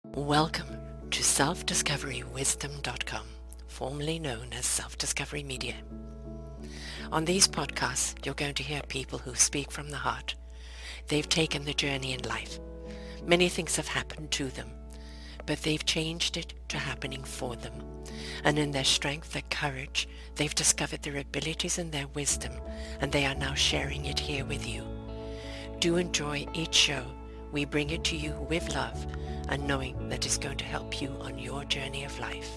Welcome to self-discoverywisdom.com, formerly known as Self-Discovery Media. On these podcasts, you're going to hear people who speak from the heart. They've taken the journey in life. Many things have happened to them, but they've changed it to happening for them. And in their strength, their courage, they've discovered their abilities and their wisdom, and they are now sharing it here with you. Do enjoy each show. We bring it to you with love and knowing that it's going to help you on your journey of life.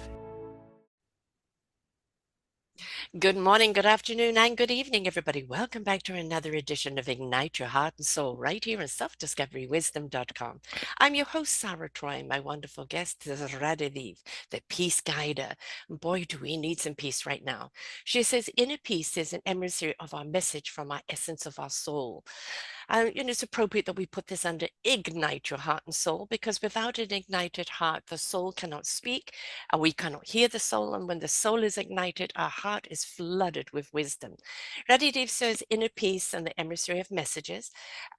Good morning, good afternoon, and good evening, everybody. Welcome back to another edition of Ignite Your Heart and Soul right here on selfdiscoverywisdom.com. I'm your host, Sarah Troy. My wonderful guest is Radavie, the peace guider. Boy, do we need some peace right now. She says, inner peace is an emissary of our message from our essence of our soul. It's appropriate that we put this under ignite your heart and soul, because without an ignited heart, the soul cannot speak and we cannot hear the soul. And when the soul is ignited, our heart is flooded with wisdom. Radavie says inner peace and the emissary of messages.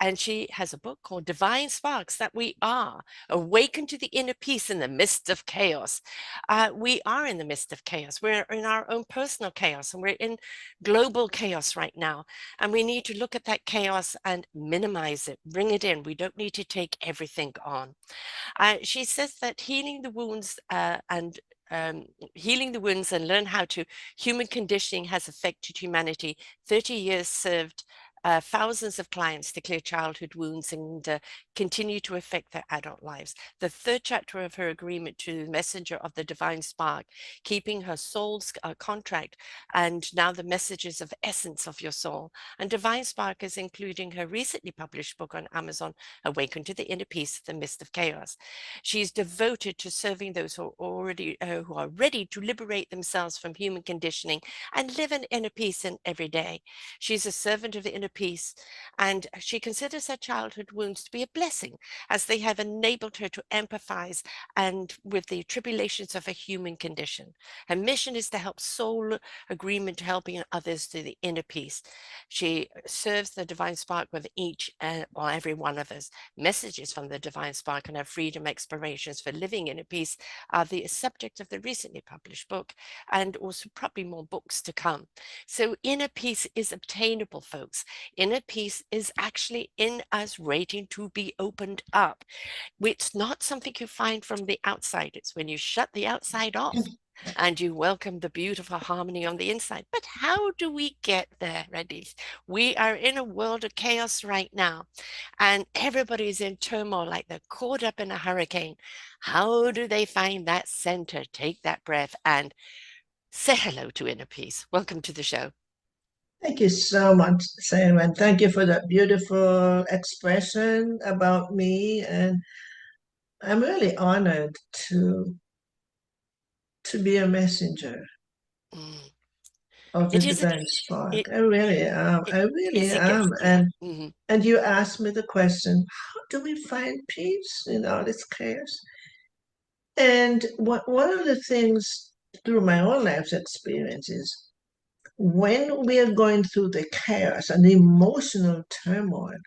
And she has a book called Divine Sparks, that we are awakened to the inner peace in the midst of chaos. We are in the midst of chaos. We're in our own personal chaos, and we're in global chaos right now. And we need to look at that chaos and minimize it, bring it in. We don't need to take everything on. She says that healing the wounds and learn how to human conditioning has affected humanity. 30 years served thousands of clients to clear childhood wounds and continue to affect their adult lives. The third chapter of her agreement to the messenger of the divine spark, keeping her soul's contract, and now the messages of essence of your soul. And divine spark is including her recently published book on Amazon, Awaken to the Inner Peace, The Mist of Chaos. She's devoted to serving those who are ready to liberate themselves from human conditioning and live in inner peace in every day. She's a servant of the inner peace, and she considers her childhood wounds to be a blessing, as they have enabled her to empathize and with the tribulations of a human condition. Her mission is to help soul agreement, helping others to the inner peace. She serves the divine spark with each or every one of us. Messages from the divine spark and her freedom explorations for living in a peace are the subject of the recently published book, and also probably more books to come. So inner peace is obtainable, folks. Inner peace is actually in us, waiting to be opened up. It's not something you find from the outside. It's when you shut the outside off and you welcome the beautiful harmony on the inside. But how do we get there, Reddies? We are in a world of chaos right now, and everybody's in turmoil, like they're caught up in a hurricane. How do they find that center, take that breath, and say hello to inner peace? Welcome to the show. Thank you so much, Sam, and thank you for that beautiful expression about me. And I'm really honored to be a messenger Mm. of the It is a, divine spark. it, I really am. it I really is a am. gift, yeah. Hmm. And you asked me the question, how do we find peace in all this chaos? And one of the things through my own life's experiences, when we are going through the chaos and the emotional turmoil,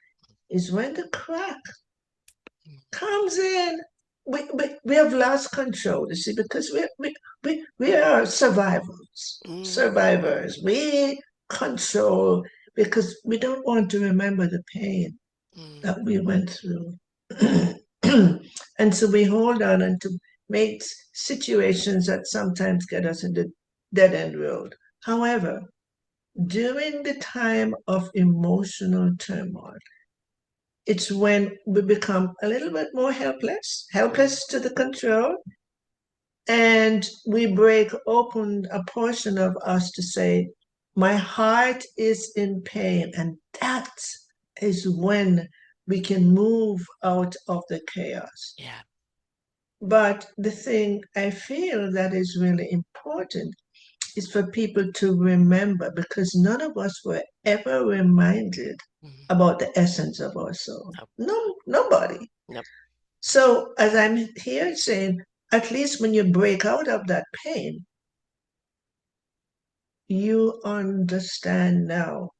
is when the crack comes in. We have lost control, you see, because we are survivors. Mm, Survivors. We control because we don't want to remember the pain mm, that we went through. And so we hold on and to make situations that sometimes get us in the dead end road. However, during the time of emotional turmoil, it's when we become a little bit more helpless, mm, helpless to the control, and we break open a portion of us to say, my heart is in pain. And that is when we can move out of the chaos. yeah. But the thing I feel that is really important is for people to remember, because none of us were ever reminded Mm, about the essence of our soul. nope, No, nobody. nope. So, as I'm here saying, at least when you break out of that pain, you understand now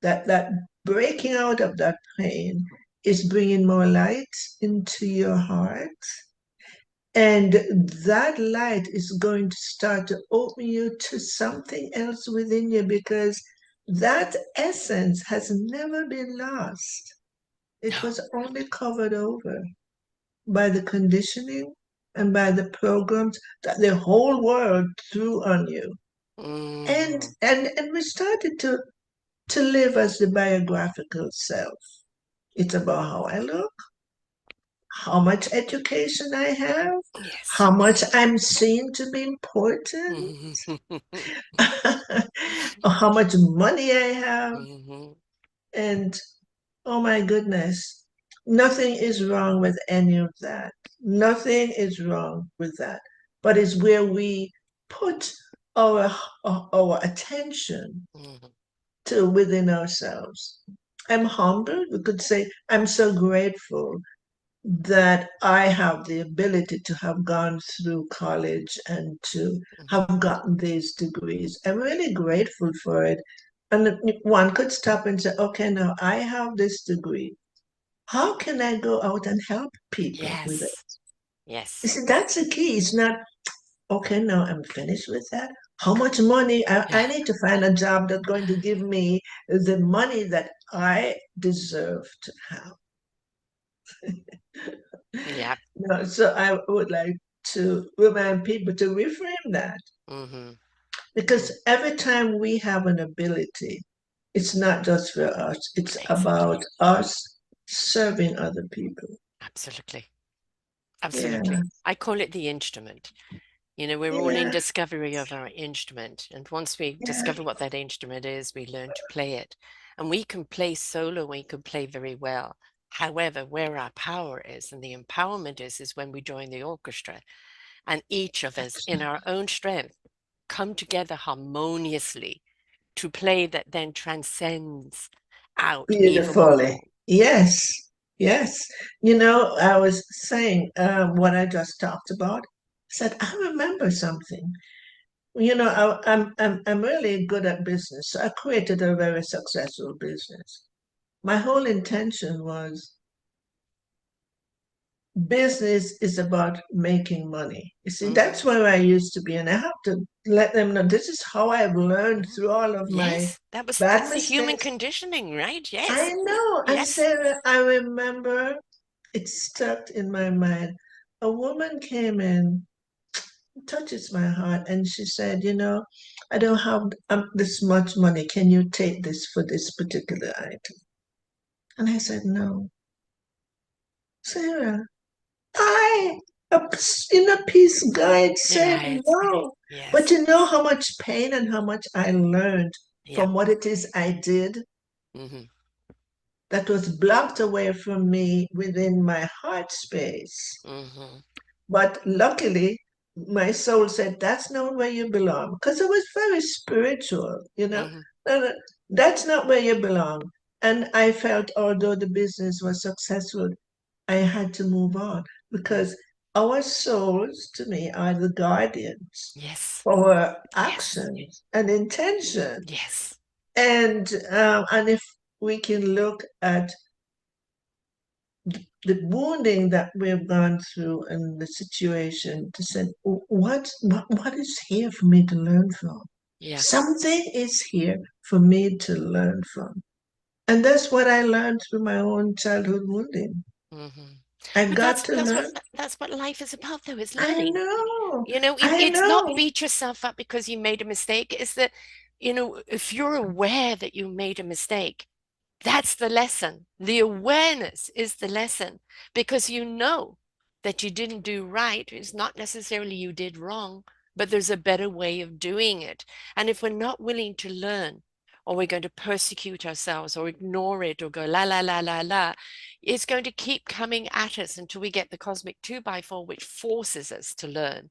that that breaking out of that pain is bringing more light into your heart. And that light is going to start to open you to something else within you because that essence has never been lost. It No. was only covered over by the conditioning and by the programs that the whole world threw on you. And Hmm. and we started to live as the biographical self. It's about how I look, how much education I have, Yes. how much I'm seen to be important, Hmm. or how much money I have. Hmm. And oh my goodness, nothing is wrong with any of that. Nothing is wrong with that. But it's where we put our our attention to within ourselves. I'm humbled. We could say, I'm so grateful that I have the ability to have gone through college and to have gotten these degrees. I'm really grateful for it. And one could stop and say, okay, now I have this degree. How can I go out and help people with it? Yes. You Yes. see, that's the key. It's not, okay, now I'm finished with that. How much money? I Yeah. need to find a job that's going to give me the money that I deserve to have. Yeah. No, so I would like to remind people to reframe that Hmm. because every time we have an ability, it's not just for us, it's Exactly. about us serving other people. Absolutely. Yeah, Absolutely. I call it the instrument. We're all in yeah, discovery of our instrument. And once we yeah. discover what that instrument is, we learn to play it. And we can play solo, we can play very well. However, where our power is and the empowerment is when we join the orchestra and each of us in our own strength come together harmoniously to play that then transcends out even Beautifully. more. Yes, yes. You know, I was saying what I just talked about. I said, I remember something. You know, I'm really good at business. So I created a very successful business. My whole intention was business is about making money. You see, that's Hmm. where I used to be, and I have to let them know this is how I've learned Hmm. through all of my Yes, bad that's the human mistakes. conditioning, right? Yes. I know. And Yes. Sarah, I remember it stuck in my mind. A woman came in, touches my heart, and she said, "You know, I don't have this much money. Can you take this for this particular item?" And I said, "No, Sarah, I, a peace guide said Right. no." But Yes. you know how much pain and how much I learned Yeah. from what it is I did Hmm. that was blocked away from me within my heart space. Hmm. But luckily, my soul said, that's not where you belong. Because it was very spiritual, you know. Hmm. No, no, that's not where you belong. And I felt, although the business was successful, I had to move on Hmm. because our souls, to me, are the guardians Yes. for our Yes. actions and intention. Yes. And if we can look at the wounding that we've gone through and the situation to say, what is here for me to learn from? Yeah. Something is here for me to learn from. And that's what I learned through my own childhood wounding. Hmm. I But got to learn. that's what life is about, though, is I learning. know. I It's not know. beat yourself up because you made a mistake. It's that, if you're aware that you made a mistake, that's the lesson. The awareness is the lesson because you know that you didn't do right. It's not necessarily you did wrong, but there's a better way of doing it. And if we're not willing to learn, or we're going to persecute ourselves or ignore it or go la la la la la, it's going to keep coming at us until we get the cosmic 2x4, which forces us to learn.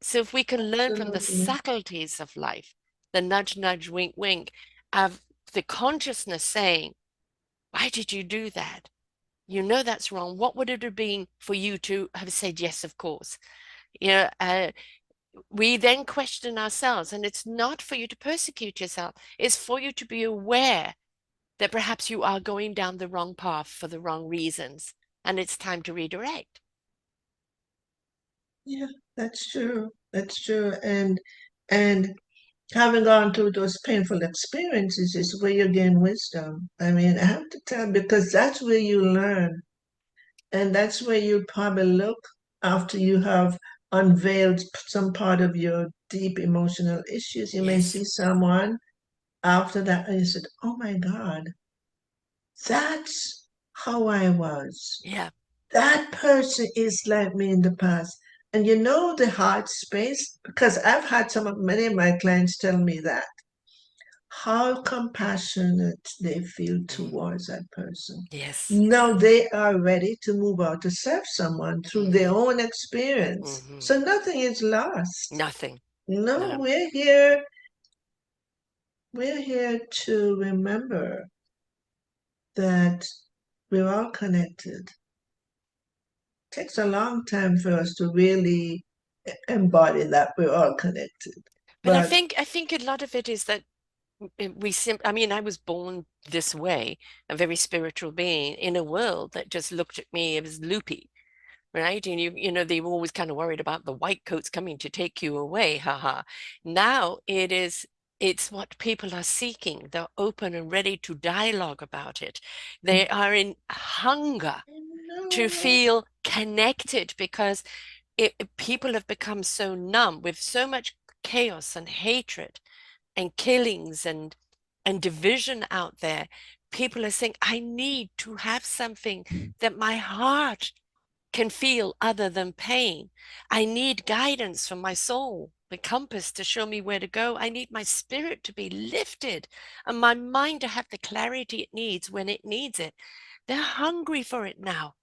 So if we can learn from the Absolutely. subtleties of life, the nudge, nudge, wink, wink, of the consciousness saying, why did you do that? You know that's wrong. What would it have been for you to have said yes, of course? You know, uh, we then question ourselves, and it's not for you to persecute yourself. It's for you to be aware that perhaps you are going down the wrong path for the wrong reasons, and it's time to redirect. Yeah, that's true. That's true. And having gone through those painful experiences is where you gain wisdom. I mean, I have to tell because that's where you learn. And that's where you probably look after you have unveiled some part of your deep emotional issues. You may Yes, see someone after that and you said, "Oh my God, that's how I was. yeah. That person is like me in the past." And you know the heart space, because I've had many of my clients tell me that how compassionate they feel Mm, towards that person. yes. Now they are ready to move out to serve someone through their Hmm. own experience. Hmm. So nothing is lost. Nothing. No, No. we're here to remember that we're all connected. Takes a long time for us to really embody that we're all connected. But But I think a lot of it is that I mean, I was born this way, a very spiritual being in a world that just looked at me as loopy, right? And you know, they were always kind of worried about the white coats coming to take you away, haha. Now it's what people are seeking. They're open and ready to dialogue about it. They are in hunger to no, feel connected because people have become so numb with so much chaos and hatred and killings and division out there. People are saying, I need to have something that my heart can feel other than pain. I need guidance from my soul, the compass to show me where to go. I need my spirit to be lifted and my mind to have the clarity it needs when it needs it. They're hungry for it now.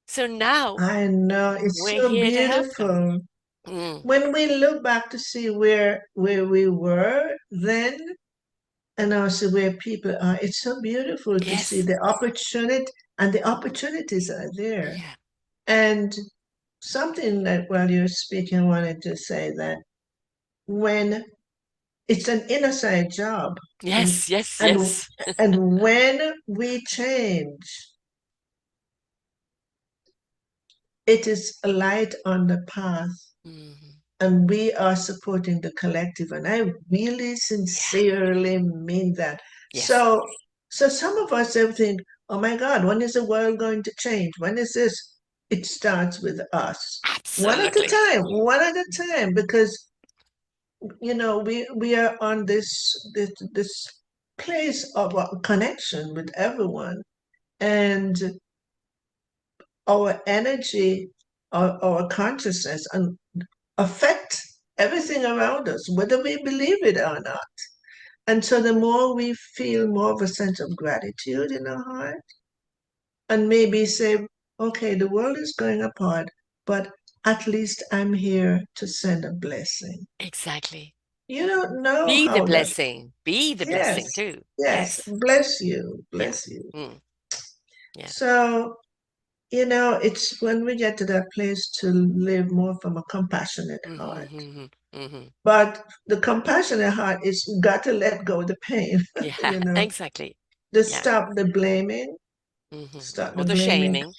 So now I know it's we're so here to help them. beautiful. Mm, When we look back to see where we were then and also where people are, it's so beautiful to see yes. the opportunity and the opportunities are there. Yeah. And something that while you're speaking, I wanted to say that when it's an inner side job, and Yes, yes, and yes. and when we change, it is a light on the path Mhm. and we are supporting the collective. And I really Yeah. sincerely mean that. Yes. So some of us ever think, oh my God, when is the world going to change? When is this? It starts with us. Absolutely. One at a time, because we are on this place of connection with everyone. And our energy, our consciousness, and affect everything around us, whether we believe it or not. And so the more we feel more of a sense of gratitude in our heart, and maybe say, okay, the world is going apart, but at least I'm here to send a blessing. Exactly. You don't know Be the how that, blessing. Be the blessing yes, too. yes, Yes. bless you, Yeah. bless you. Mm. Yeah. So, it's when we get to that place to live more from a compassionate Mm-hmm, heart. mm-hmm, mm-hmm. But the compassionate heart is got to let go of the pain, Yeah, you know, exactly. to Yeah. stop Mm-hmm. the Or the blaming, shaming.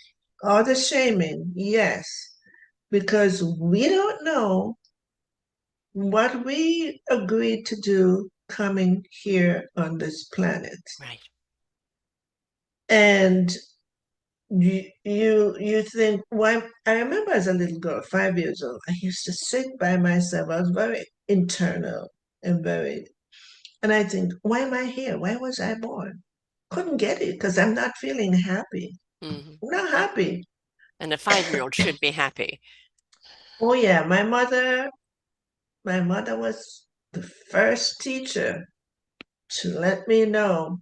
or the shaming, yes, because we don't know what we agreed to do coming here on this planet. Right. And you think, why? I remember as a little girl, 5 years old, I used to sit by myself. I was very internal and very. And I think, why am I here? Why was I born? Couldn't get it because I'm not feeling happy. Mm-hmm. I'm not happy. And a 5-year-old should be happy. Oh yeah, my mother was the first teacher to let me know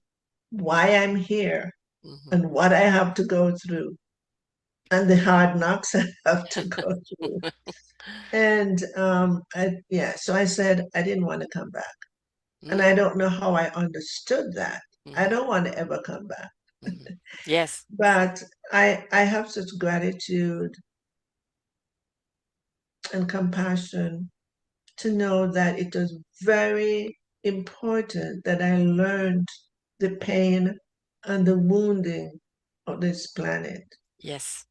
why I'm here Mm-hmm. and what I have to go through and the hard knocks I have to go through. And yeah, so I said I didn't want to come back. And I Mm-hmm. don't know how I understood that. I Mm-hmm. don't want to ever come back. Mm-hmm. Yes. But I have such gratitude and compassion to know that it was very important that I learned the pain and the wounding of this planet. Yes.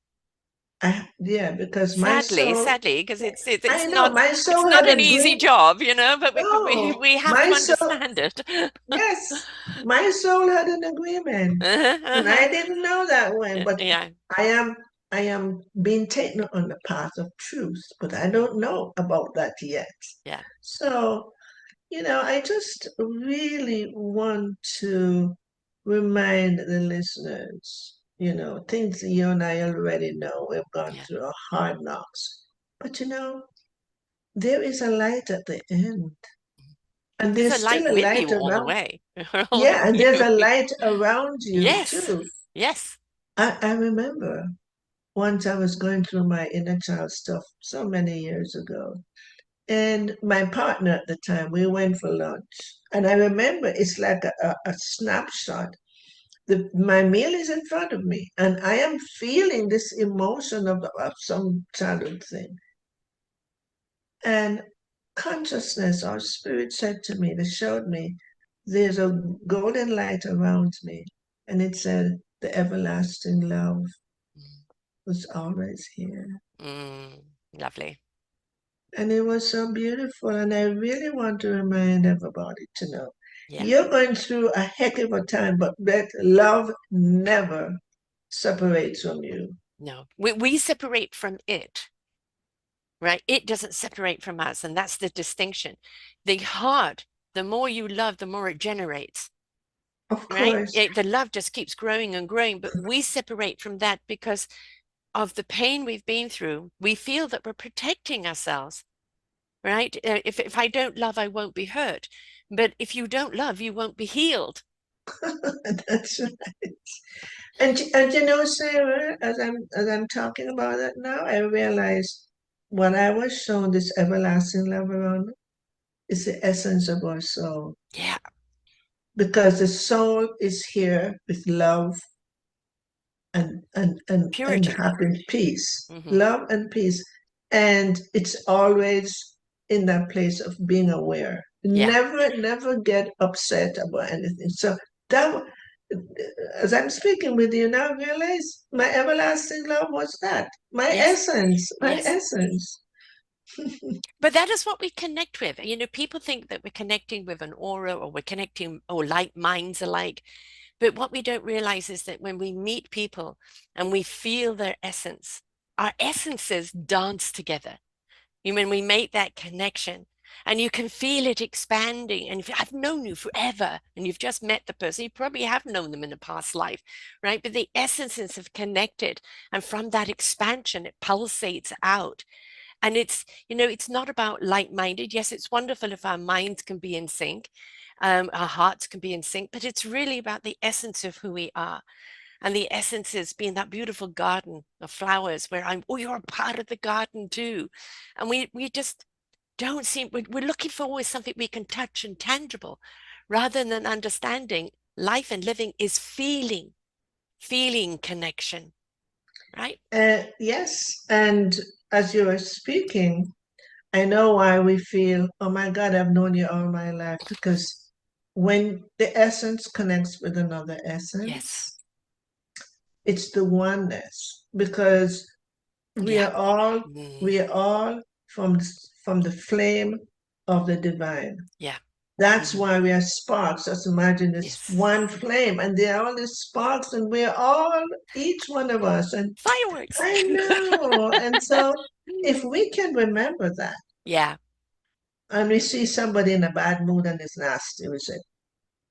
Yeah, because my Sadly, soul, sadly, because I know my it's soul not had an a easy dream. job, you know, but No, we have my to soul, understand it. yes, my soul had an agreement. And I didn't know that when, Yeah, but yeah, I am I am being taken on the path of truth, but I mhm, don't know about that yet. yeah, So, I just really want to remind the listeners, things that you and I already know. We've gone yeah. through a hard knocks. But there is a light at the end. And There's there's a light still a with light you all the around. way. Yeah, and there's a light around you Yes, too. yes. I remember once I was going through my inner child stuff so many years ago. And my partner at the time, we went for lunch. And I remember it's like a snapshot. My meal is in front of me, and I am feeling this emotion of some childhood thing. And consciousness or spirit said to me, they showed me, there's a golden light around me. And it said, the everlasting love was always here. Mm, lovely. And it was so beautiful. And I really want to remind everybody to know Yeah. you're going through a heck of a time, but that love never separates from you. No, we separate from it, right? It doesn't separate from us, and that's the distinction. The heart, the more you love, the more it generates, Of right? course. The love just keeps growing and growing, but we separate from that because of the pain we've been through. We feel that we're protecting ourselves, right? If I don't love, I won't be hurt. But if you don't love, you won't be healed. That's right. And Sarah, as I'm talking about it now, I realize what I was shown, this everlasting love around me, is the essence of our soul. Yeah, Because the soul is here with love and purity. happy peace. Hmm. Love and peace. And it's always in that place of being aware. Yeah, Never get upset about anything. So that as I'm speaking with you now, I realize my everlasting love was that. My yes, essence. My yes. essence. But that is what we connect with. People think that we're connecting with an aura or we're connecting or like minds alike. But what we don't realize is that when we meet people and we feel their essence, our essences dance together. When we make that connection and you can feel it expanding. And if I've known you forever and you've just met the person, you probably have known them in a past life, right? But the essences have connected. And from that expansion, it pulsates out. And it's not about like-minded. Yes, it's wonderful if our minds can be in sync, our hearts can be in sync, but it's really about the essence of who we are. And the essence is being that beautiful garden of flowers where you're a part of the garden too. And we just don't seem, we're looking for always something we can touch and tangible rather than understanding life and living is feeling connection, right? Yes. And as you were speaking, I know why we feel, oh my God, I've known you all my life. Because when the essence connects with another Yes. essence, it's the oneness. Because we Yeah. are all Mm, we are all from the flame of the divine. yeah. That's Hmm. why we are sparks. Just imagine this Yes. one flame, and they are all these sparks, and we're all each one of us. And Fireworks. I know. And so, if we can remember that, Yeah. and we see somebody in a bad mood and it's nasty, we say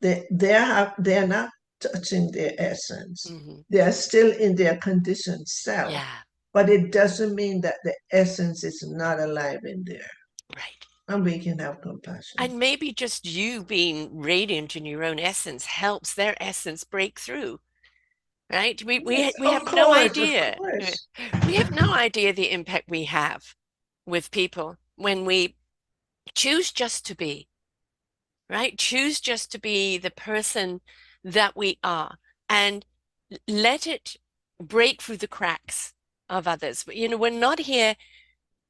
they're not touching their essence. Hmm. They are still in their conditioned self, Yeah. but it doesn't mean that the essence is not alive in there. Right. And we can have compassion. And maybe just you being radiant in your own essence helps their essence break through, right? We Yes, we we of have no course, of idea. course. We have no idea the impact we have with people when we choose just to be, right? Choose just to be the person that we are and let it break through the cracks of others. We're not here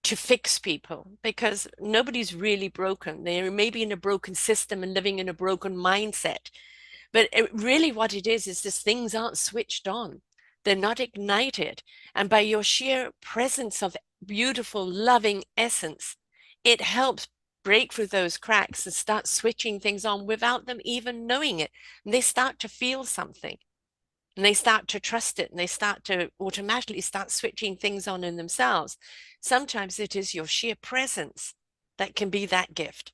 to fix people because nobody's really broken. They're maybe in a broken system and living in a broken mindset. But really, what it is this things aren't switched on. they're not ignited. And by your sheer presence of beautiful, loving essence, it helps break through those cracks and start switching things on without them even knowing it. And they start to feel something and they start to trust it and they start to automatically start switching things on in themselves. Sometimes it is your sheer presence that can be that gift.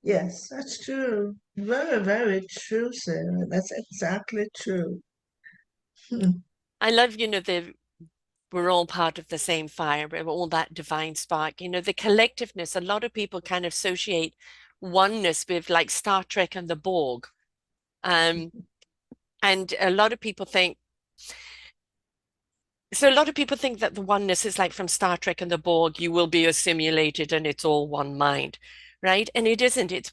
Yes, that's true. Very, very true, Sarah. That's exactly true. Hmm. I love, we're all part of the same fire, we're all that divine spark. The collectiveness, a lot of people kind of associate oneness with like Star Trek and the Borg. Um, and a lot of people think that the oneness is like from Star Trek and the Borg, you will be assimilated and it's all one mind, right? And it isn't. It's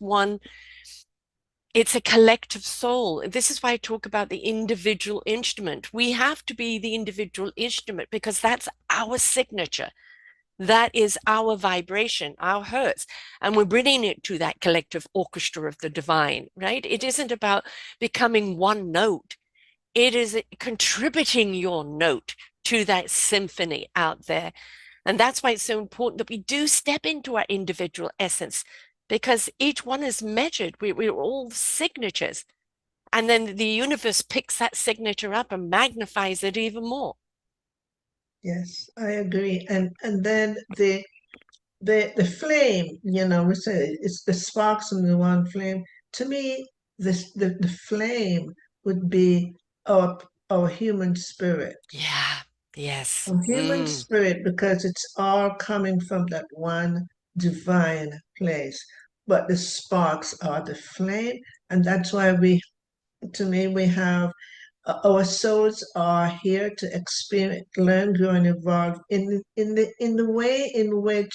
a collective soul. This is why I talk about the individual instrument. We have to be the individual instrument because that's our signature. That is our vibration, our hertz. And we're bringing it to that collective orchestra of the divine, right? It isn't about becoming one note. It is contributing your note to that symphony out there. And that's why it's so important that we do step into our individual essence because each one is measured. We're all signatures. And then the universe picks that signature up and magnifies it even more. Yes, I agree. And then the flame, we say it's the sparks from the one flame. To me, the flame would be our human spirit. Yeah. Yes. Our human spirit, because it's all coming from that one divine place. But the sparks are the flame, and that's why to me, we have our souls are here to experience, learn, grow, and evolve in the way in which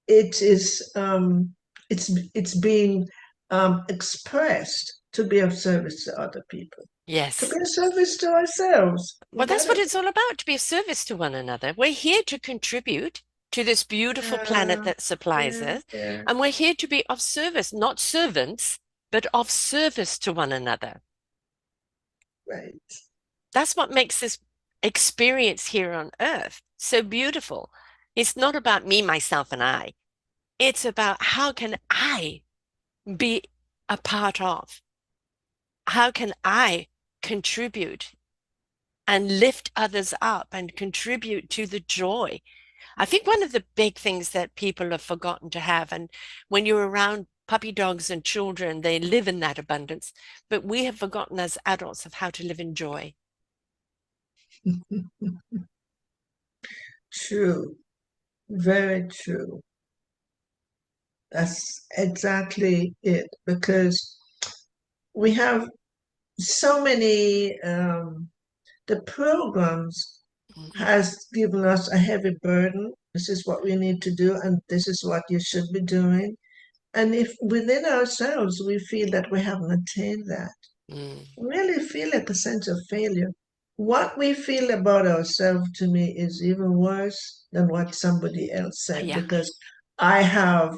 it is it's being expressed to be of service to other people, to be Yes. of service to ourselves. We Well, that's gotta, what it's all about, to be of service to one another. We're here to contribute to this beautiful planet yeah, that supplies yeah, us. yeah, And we're here to be of service, not servants, but of service to one another. right. That's what makes this experience here on Earth so beautiful. It's not about me, myself, and I. It's about how can I be a part of? How can I contribute and lift others up and contribute to the joy? I think one of the big things that people have forgotten to have, and when you're around puppy dogs and children, they live in that abundance, but we have forgotten as adults of how to live in joy. True, very true. That's exactly it, because we have so many the programs Mhm. has given us a heavy burden. This is what we need to do, and this is what you should be doing. And if within ourselves we feel that we haven't attained that, Mm. we really feel like a sense of failure. What we feel about ourselves, to me, is even worse than what somebody else said, Yeah. because I have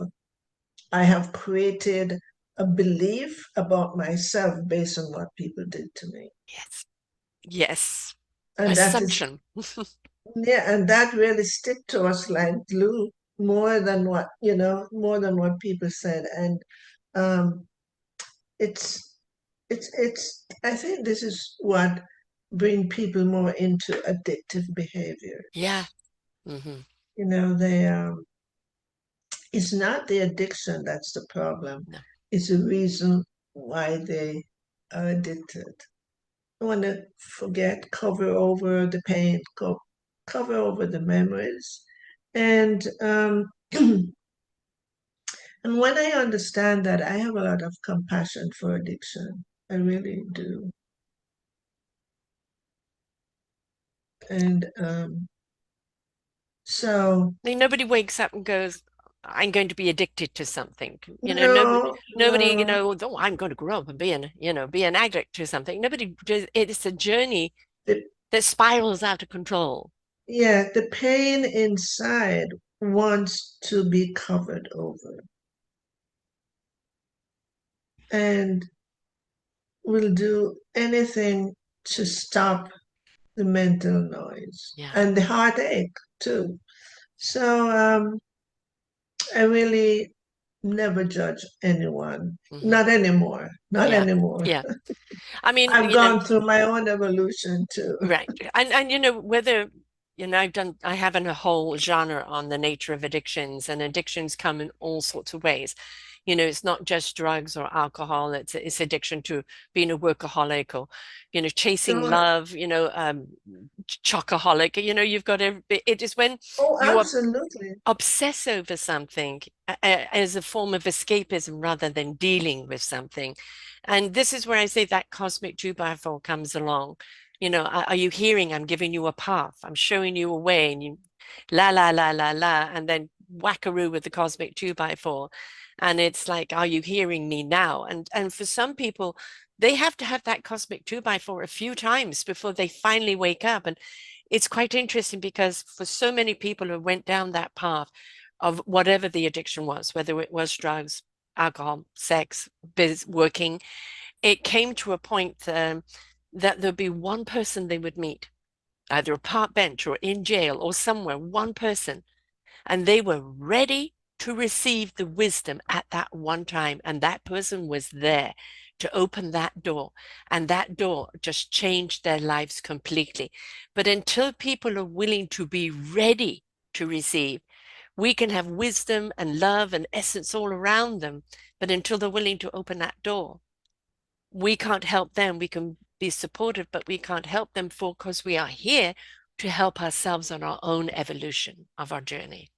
I have created a belief about myself based on what people did to me. Yes. Yes. And that is, Assumption. yeah, and that really stick to us like glue, more than what people said. And um, it's, I think this is what bring people more into addictive behaviors. Yeah. Hmm. They, it's not the addiction that's the problem. No. It's the reason why they are addicted. I want to forget, cover over the pain, cover over the memories. And and when I understand that, I have a lot of compassion for addiction. I really do. And so, I mean, nobody wakes up and goes, I'm going to be addicted to something. Nobody, no, nobody, no, oh, I'm going to grow up and be an addict to something. Nobody does, it's a journey the, that spirals out of control. yeah, the pain inside wants to be covered over and will do anything to stop the mental noise, Yeah. and the heartache too. So I really never judge anyone. Hmm. Not anymore. Not Yeah. anymore. Yeah. I mean, I've gone through my own evolution too. right. And whether I have a whole genre on the nature of addictions, and addictions come in all sorts of ways. It's not just drugs or alcohol, it's addiction to being a workaholic, or chasing Sure. love, chocoholic. You've got it is when Oh, you are absolutely. obsess over something as a form of escapism rather than dealing with something. And this is where I say that cosmic two by four comes along. Are you hearing? I'm giving you a path. I'm showing you a way, and you la la la la la, and then whackaroo with the cosmic two by four. And it's like, are you hearing me now? And for some people, they have to have that cosmic two by four a few times before they finally wake up. And it's quite interesting because for so many people who went down that path of whatever the addiction was, whether it was drugs, alcohol, sex, working, it came to a point that there'd be one person they would meet, either a park bench or in jail or somewhere, one person, and they were ready to receive the wisdom at that one time. And that person was there to open that door. And that door just changed their lives completely. But until people are willing to be ready to receive, we can have wisdom and love and essence all around them. But until they're willing to open that door, we can't help them. We can be supportive, but we can't help them because we are here to help ourselves on our own evolution of our journey.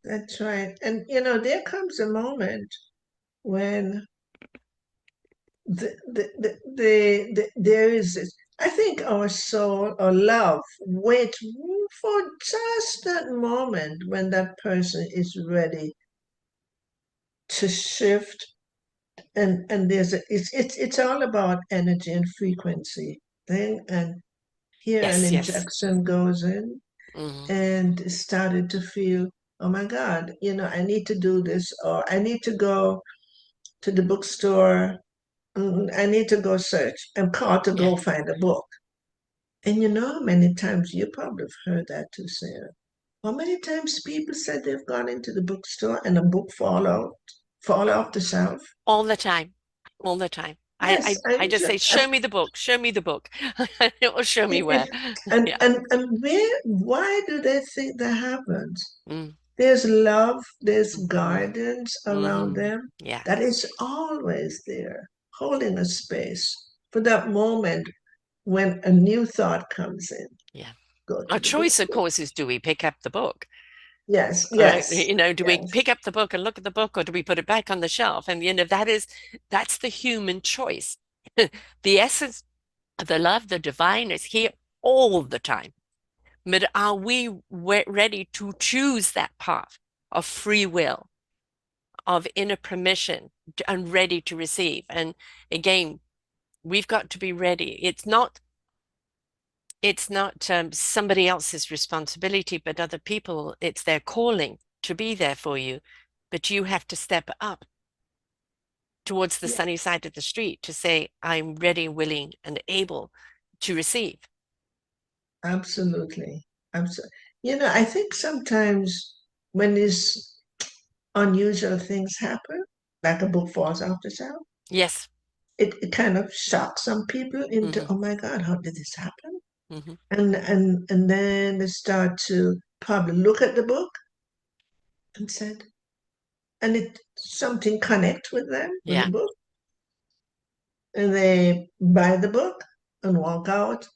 That's right. And there comes a moment when there is this. I think our soul or love wait for just that moment when that person is ready to shift. And it's all about energy and frequency thing. And here an Yes, yes. injection goes in, Hmm. and started to feel, oh my God, I need to do this, or I need to go to the bookstore. I need to go search. I'm called to Yeah. go find a book. And many times you probably have heard that too, Sarah. How many times people said they've gone into the bookstore and a book fall off the shelf? All the time. All the time. I, Yes, I, I just say, I, show me the book, show me the book. Or show me it, where. and Yeah. why do they think that happens? Mm. There's love, there's Hmm. guidance around Hmm. them Yeah. that is always there, holding a space for that moment when a new thought comes in. Yeah. Go Our to the choice, of bookstore. course, is do we pick up the book? Yes, Right? yes, Do we yes. pick up the book and look at the book, or do we put it back on the shelf? And that's the human choice. The essence of the love, the divine is here all the time. But are we ready to choose that path of free will, of inner permission, and ready to receive? And again, we've got to be ready. It's not somebody else's responsibility, but other people. It's their calling to be there for you. But you have to step up towards the Yeah, sunny side of the street to say, I'm ready, willing, and able to receive. absolutely. Absolutely. I think sometimes when these unusual things happen, like a book falls off the shelf, Yes. it kind of shocks some people into, Hmm. oh my God, how did this happen? Hmm. And then they start to probably look at the book and said, and it something connect with them with the Yeah. book, and they buy the book and walk out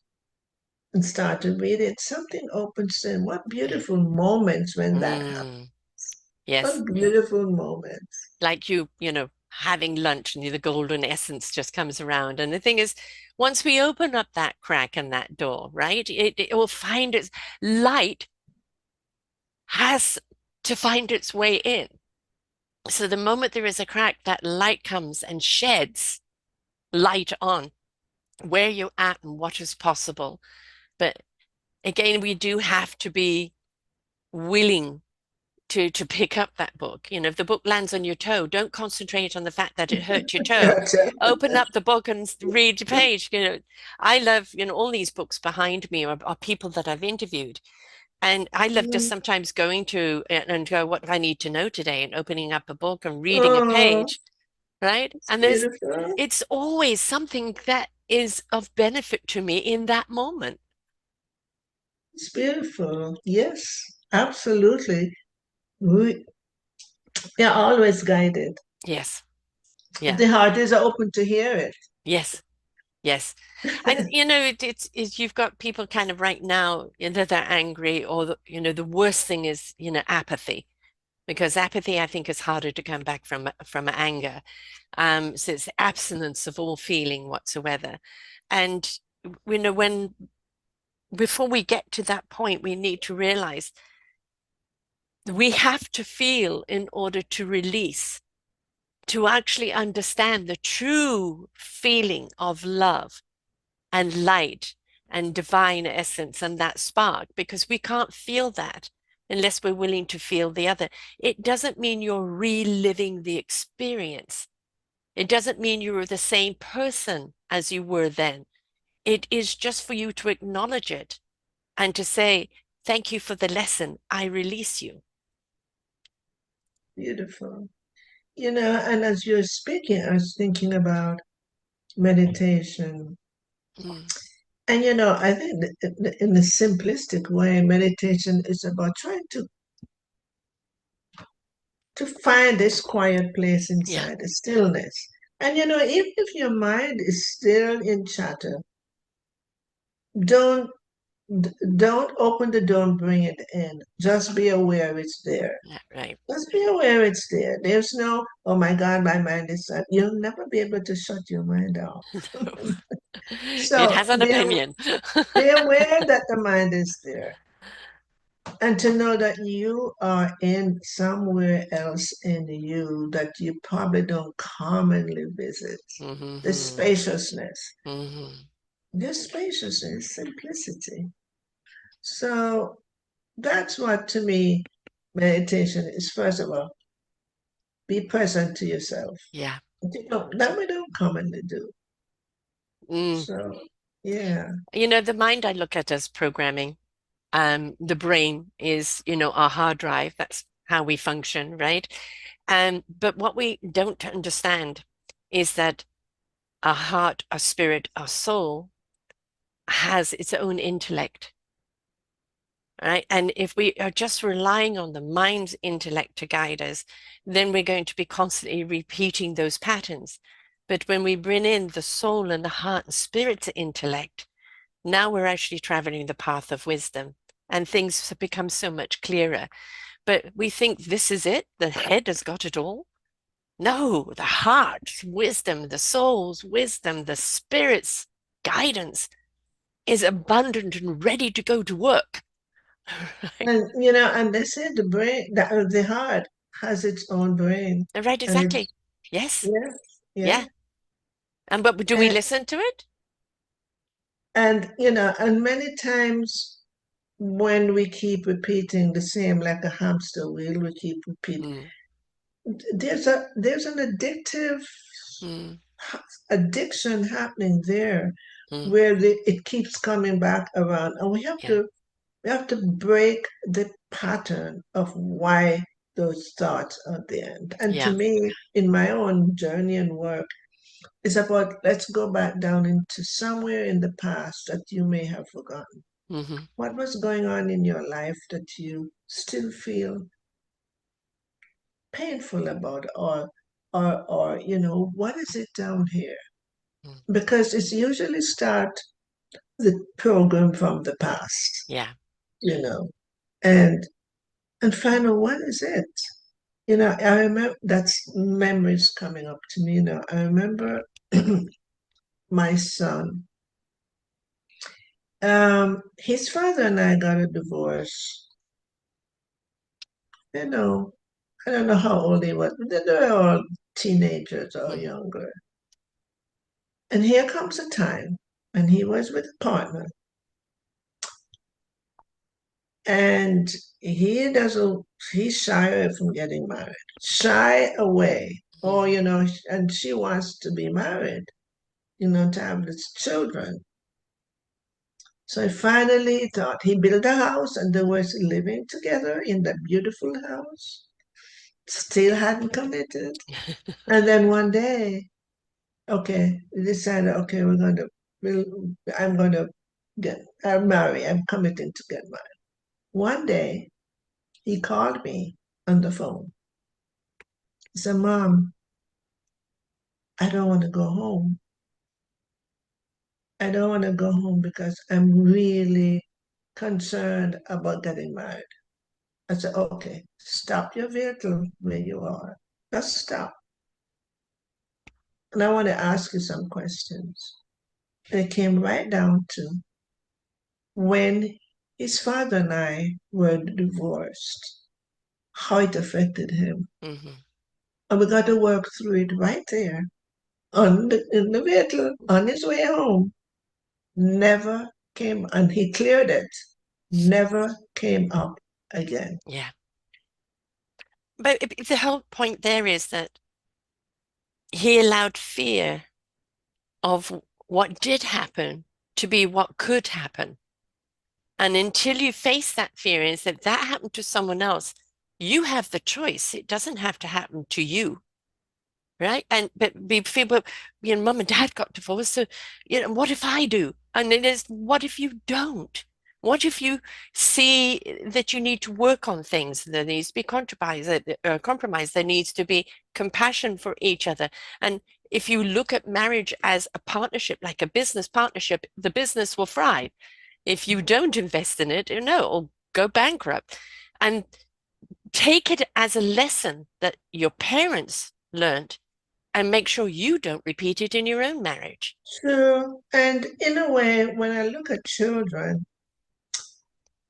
and start to read it. Something opens in. What Yeah. beautiful moments when that happens. Mm. Yes. What beautiful moments. Like having lunch and the golden essence just comes around. And the thing is, once we open up that crack in that door, right, it will find its light has to find its way in. So the moment there is a crack, that light comes and sheds light on where you're at and what is possible. But again, we do have to be willing to pick up that book. You know, if the book lands on your toe, don't concentrate on the fact that it hurt your toe. Gotcha. Open up the book and read the page. You know, I love, you know, all these books behind me are people that I've interviewed. And I love just Mm. sometimes going to and go, what do I need to know today? And opening up a book and reading a Oh, page, right? it's And beautiful. it's always something that is of benefit to me in that moment. It's beautiful. Yes, absolutely. We are always guided. Yes. Yeah. The heart is open to hear it. Yes. Yes. And you know, it's you've got people kind of right now, you know, they're angry or you know, the worst thing is, you know, apathy. Because apathy, I think, is harder to come back from anger. So it's the absence of all feeling whatsoever. And you know, when before we get to that point, we need to realize we have to feel in order to release, to actually understand the true feeling of love and light and divine essence and that spark, because we can't feel that unless we're willing to feel the other. It doesn't mean you're reliving the experience. It doesn't mean you're the same person as you were then. It is just for you to acknowledge it and to say, thank you for the lesson. I release you. Beautiful. You know, and as you're speaking, I was thinking about meditation. Mm, And, you know, I think that in a simplistic way, meditation is about trying to find this quiet place yeah, inside, the stillness. And, you know, even if your mind is still in chatter, don't don't open the door and bring it in. Just be aware it's there. yeah, right. Just be aware it's there. There's no, oh my God, my mind is shut. You'll never be able to shut your mind off. It So has an opinion. be aware that the mind is there. And to know that you are in somewhere else in you that you probably don't commonly visit. The Hmm. spaciousness. Hmm. The spaciousness, simplicity. So that's what to me meditation is. First of all, be present to yourself. Yeah. You know, that we don't commonly do. Mm. So yeah. You know, the mind I look at as programming. The brain is, you know, our hard drive. That's how we function, right? But what we don't understand is that our heart, our spirit, our soul has its own intellect, right? And if we are just relying on the mind's intellect to guide us, then we're going to be constantly repeating those patterns. But when we bring in the soul and the heart and spirit's intellect, now we're actually traveling the path of wisdom and things have become so much clearer. But we think this is it, the head has got it all. No, the heart's wisdom, the soul's wisdom, the spirit's guidance is abundant and ready to go to work. Right, And you know, and they say the heart has its own brain, right, and exactly. it's Yes, yeah, yeah, yeah. And but do we and listen to it? you know, and many times when we keep repeating the same, like a hamster wheel, we keep repeat. Mm, There's an mm, addiction happening there, mm, where it keeps coming back around, and yeah, we have to break the pattern of why those thoughts are there. And to yeah. me, in my own journey and work, it's about let's go back down into somewhere in the past that you may have forgotten. Hmm. What was going on in your life that you still feel painful about, or you know, what is it down here? Mm, Because it's usually start the program from the past, yeah. you know, and find out what is it. You know, I remember that's memories coming up to me. You know, I remember my son. His father and I got a divorce. You know, I don't know how old he was, but they were all teenagers or Mm, younger. And here comes a time, and he was with a partner, and he doesn't he's shy away from getting married, shy away. Oh, Mhm. and she wants to be married, to have these children. So I finally thought he built a house and they were living together in that beautiful house, still hadn't committed. And then one day, okay, we decided, okay, we'll, I'm going to I'll marry, I'm committing to get married. One day, he called me on the phone. He said, Mom, I don't want to go home. I don't want to go home because I'm really concerned about getting married. I said, okay, stop your vehicle where you are. Just stop. And I want to ask you some questions. They came right down to when his father and I were divorced, how it affected him. Mhm. And we got to work through it right there in the vehicle on his way home. Never came, and he cleared it, never came up again. Yeah. But the whole point there is that he allowed fear of what did happen to be what could happen. And until you face that fear and say that happened to someone else, you have the choice. It doesn't have to happen to you. Right. And but people, mom and dad got divorced. So, what if I do? And it is, what if you don't? What if you see that you need to work on things? There needs to be compromise. There needs to be compassion for each other. And if you look at marriage as a partnership, like a business partnership, the business will thrive. If you don't invest in it, no, it'll go bankrupt. And take it as a lesson that your parents learned and make sure you don't repeat it in your own marriage. True. And in a way, when I look at children,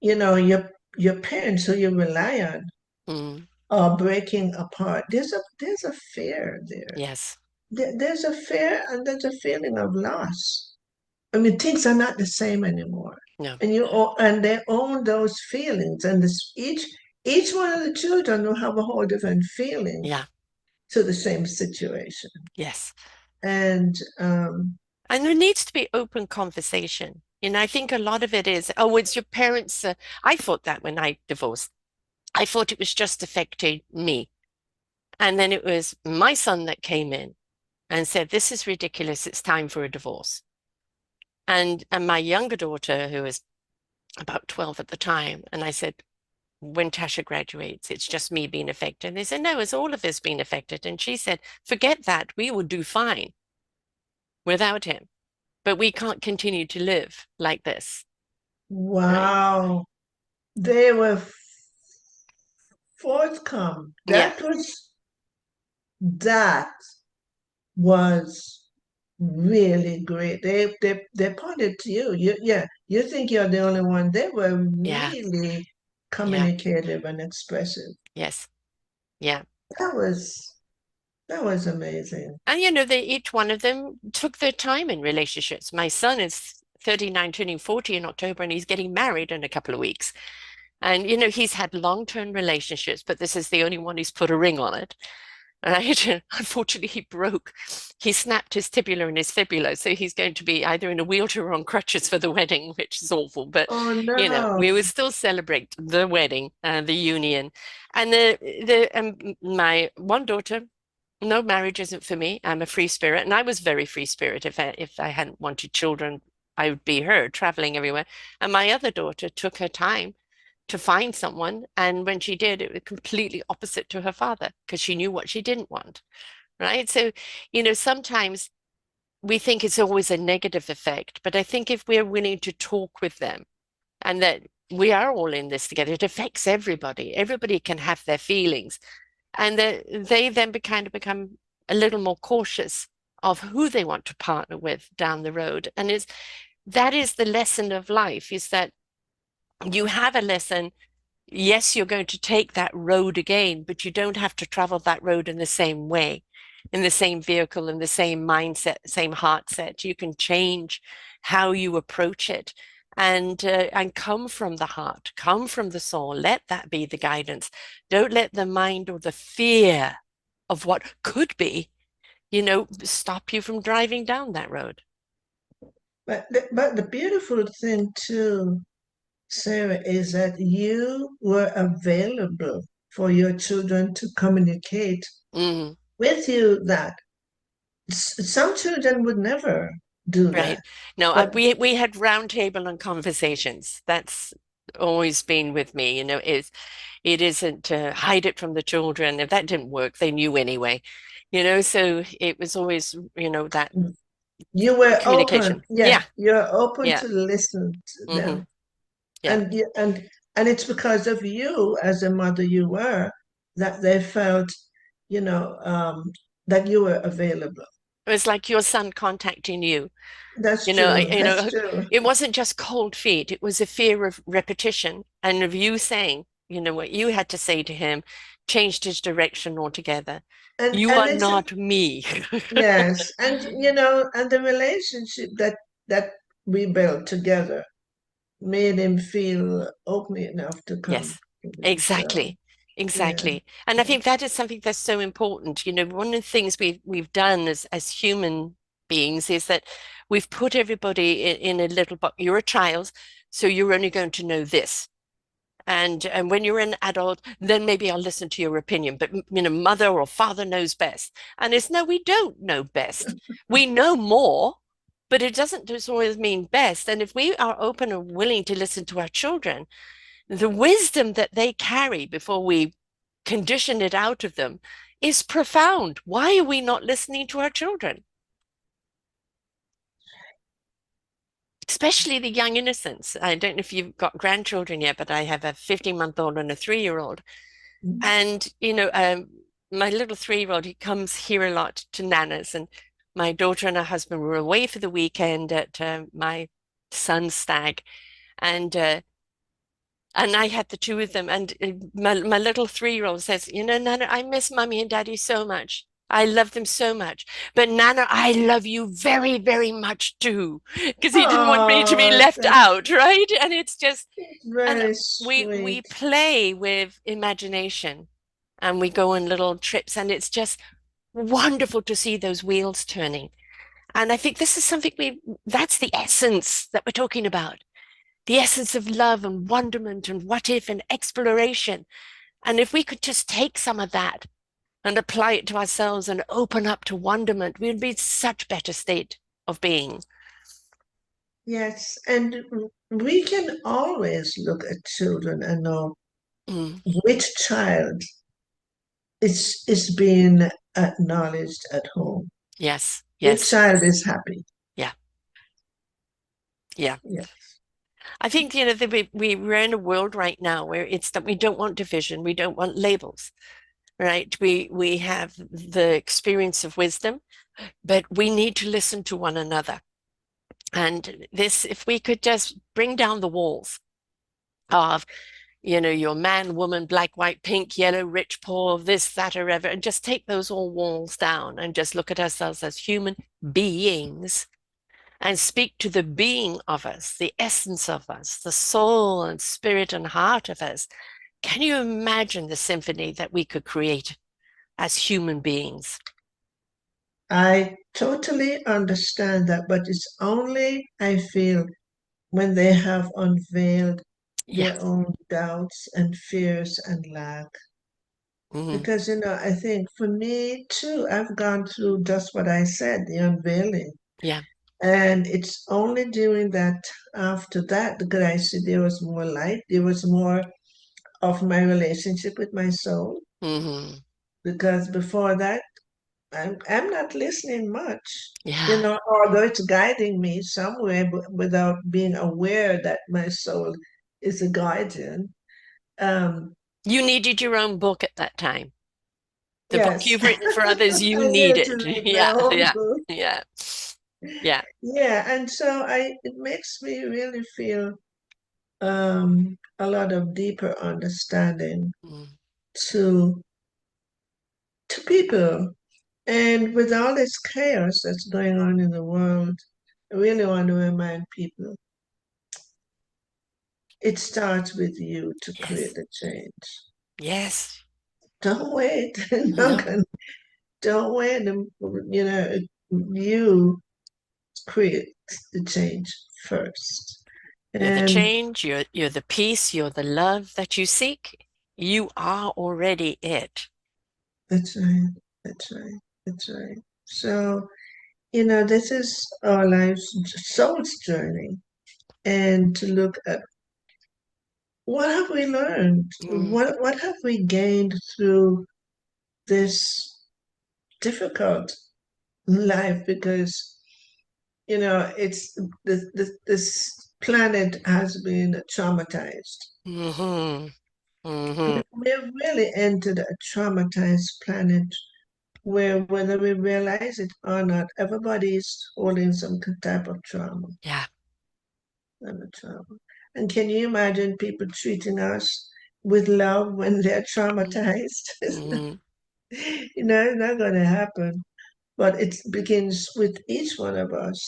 your parents who you rely on Mm, are breaking apart. There's a fear there. yes. There's a fear and there's a feeling of loss. I mean, things are not the same anymore. No. And they own those feelings. And each one of the children will have a whole different feeling Yeah. to the same situation. Yes. And And there needs to be open conversation. I think a lot of it is, oh, it's your parents. I thought that when I divorced. I thought it was just affecting me. And then it was my son that came in and said, this is ridiculous. It's time for a divorce. And my younger daughter, who was about 12 at the time, and I said, when Tasha graduates, it's just me being affected. And they said, no, it's all of us being affected. And she said, forget that. We will do fine without him, but we can't continue to live like this. Right. wow, they were forthcome. Yeah. That was really great. They pointed to you. Yeah, you think you're the only one. They were Yeah. really Yeah. communicative and expressive. Yes. Yeah. That was that was amazing. And, they each one of them took their time in relationships. My son is 39, turning 40 in October, and he's getting married in a couple of weeks. And, he's had long-term relationships, but this is the only one who's put a ring on it. Right? Unfortunately, he snapped his tibia and his fibula. So he's going to be either in a wheelchair or on crutches for the wedding, which is awful. But, Oh no. we will still celebrate the wedding, the union. And my one daughter, no, marriage isn't for me. I'm a free spirit. And I was very free spirit. If I hadn't wanted children, I would be her traveling everywhere. And my other daughter took her time to find someone. And when she did, it was completely opposite to her father because she knew what she didn't want. Right. So, sometimes we think it's always a negative effect, but I think if we're willing to talk with them and that we are all in this together, it affects everybody. Everybody can have their feelings. And that they then kind of become a little more cautious of who they want to partner with down the road. And that is the lesson of life, is that you have a lesson. Yes, you're going to take that road again, but you don't have to travel that road in the same way, in the same vehicle, in the same mindset, same heart set. You can change how you approach it. and come from the heart, come from the soul. Let that be the guidance. Don't let the mind or the fear of what could be, stop you from driving down that road. But the beautiful thing too, Sarah, is that you were available for your children to communicate Mm, with you that some children would never do that. right. No, But we had roundtable and conversations. That's always been with me. It isn't to hide it from the children. If that didn't work, they knew anyway. So it was always, that you were open, communication. yeah, Yeah, you're open yeah. to listen to Hmm. them. Yeah. And and it's because of you as a mother you were that they felt, you know, that you were available. It was like your son contacting you. That's You know, true. That's true. it wasn't just cold feet. It was a fear of repetition and of you saying, what you had to say to him changed his direction altogether. You And are it's not me. yes, and and the relationship that we built together made him feel open enough to come Yes, to me. So exactly. yeah, Exactly. And I think that is something that's so important. One of the things we've done as human beings is that we've put everybody in a little box. You're a child, so you're only going to know this. And when you're an adult, then maybe I'll listen to your opinion. But mother or father knows best. And it's no, we don't know best. We know more, but it doesn't just always mean best. And if we are open and willing to listen to our children, the wisdom that they carry before we condition it out of them is profound. Why are we not listening to our children? Especially the young innocents. I don't know if you've got grandchildren yet, but I have a 15-month-old and a 3-year-old. And, my little 3-year-old, he comes here a lot to Nana's. And my daughter and her husband were away for the weekend at my son's stag. And I had the two of them. And my little 3-year-old says, Nana, I miss mommy and daddy so much. I love them so much. But Nana, I love you very, very much too. Because he didn't want me to be oh, left that's out, right? And it's just, and very we sweet. play with imagination and we go on little trips, and it's just wonderful to see those wheels turning. And I think this is something that's the essence that we're talking about, the essence of love and wonderment and what if and exploration. And if we could just take some of that and apply it to ourselves and open up to wonderment, we'd be in such better state of being. Yes, and we can always look at children and know Mm, which child is being acknowledged at home. yes, Which yes, child is happy. yeah, yeah. Yeah. I think, that we're in a world right now where it's that we don't want division, we don't want labels, right? We have the experience of wisdom, but we need to listen to one another. And this, if we could just bring down the walls of, your man, woman, black, white, pink, yellow, rich, poor, this, that, or ever, and just take those all walls down and just look at ourselves as human beings and speak to the being of us, the essence of us, the soul and spirit and heart of us. Can you imagine the symphony that we could create as human beings? I totally understand that, but it's only, I feel, when they have unveiled Yeah. their own doubts and fears and lack. Mhm. Because, I think for me too, I've gone through just what I said, the unveiling. Yeah. And it's only during that, after that, that I see there was more light, there was more of my relationship with my soul. Hmm. Because before that, I'm not listening much, Yeah. although it's guiding me somewhere without being aware that my soul is a guardian. Um, You needed your own book at that time. The book yes, you've written for others, you I needed to needed. read my Yeah. own Yeah. book. Yeah. Yeah. Yeah, and so it makes me really feel a lot of deeper understanding Mm. to people. And with all this chaos that's going on in the world, I really want to remind people it starts with you to create Yes. the change. Yes. Don't wait. Don't, No. don't wait. You know, you create the change first. You're the And change, you're the peace, you're the love that you seek. You are already it. that's right. That's right. That's right. So, you know, this is our life's soul's journey. And to look at what have we learned? Mm. What have we gained through this difficult life? Because you know, it's this planet has been traumatized. Mm-hmm. Mm-hmm. We've really entered a traumatized planet where, whether we realize it or not, everybody's holding some type of trauma. Yeah. Type of trauma. And can you imagine people treating us with love when they're traumatized? Mm-hmm. You know, it's not going to happen. But it begins with each one of us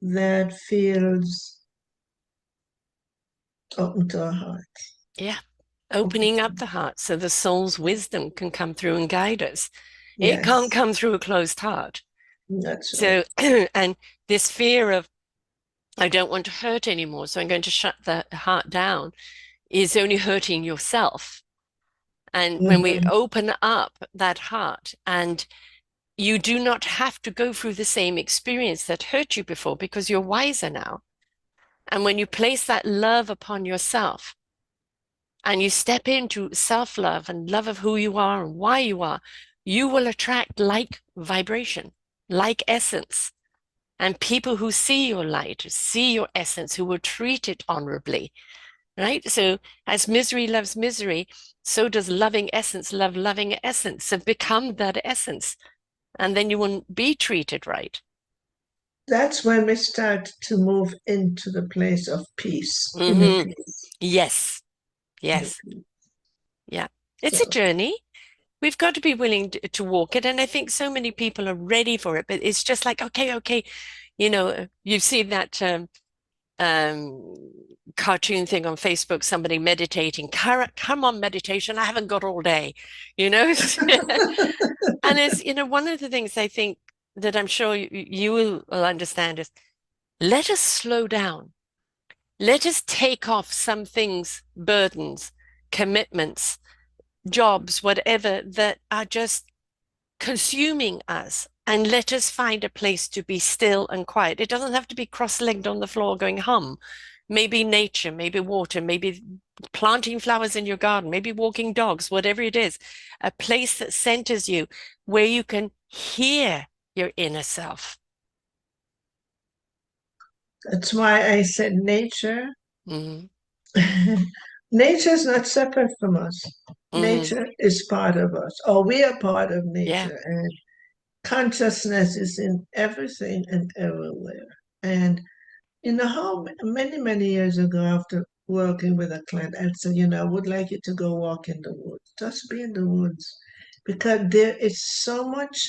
that feels open to our heart. Yeah. Open Opening up to, the heart so the soul's wisdom can come through and guide us. It can't yes, come through a closed heart. that's right. So, and this fear of, I don't want to hurt anymore, so I'm going to shut the heart down, is only hurting yourself. And when we Mhm. open up that heart, and you do not have to go through the same experience that hurt you before because you're wiser now. And when you place that love upon yourself and you step into self love and love of who you are and why you will attract like vibration, like essence. And people who see your light, see your essence, who will treat it honorably, right? So as misery loves misery, so does loving essence love loving essence. So become that essence, and then you will be treated right. That's when we start to move into the place of peace, inner Hmm. peace, Yes, inner yes, peace. yeah. It's a So journey. We've got to be willing to walk it. And I think so many people are ready for it, but it's just like, okay, okay. You've seen that um, cartoon thing on Facebook, somebody meditating. Come on, meditation. I haven't got all day, you know? And one of the things I think that I'm sure you will understand is let us slow down. Let us take off some things, burdens, commitments, jobs, whatever that are just consuming us, and let us find a place to be still and quiet. It doesn't have to be cross-legged on the floor going hum. Maybe nature, maybe water, maybe planting flowers in your garden, maybe walking dogs, whatever it is, a place that centers you where you can hear your inner self. that's why I said nature. Mm-hmm. Nature is not separate from us. Mm-hmm. Nature is part of us, or we are part of Yeah. nature, and consciousness is in everything and everywhere. And you know how many, many years ago, after working with a client, I said, you know, I would like you to go walk in the woods. Just be in the woods. Because there is so much,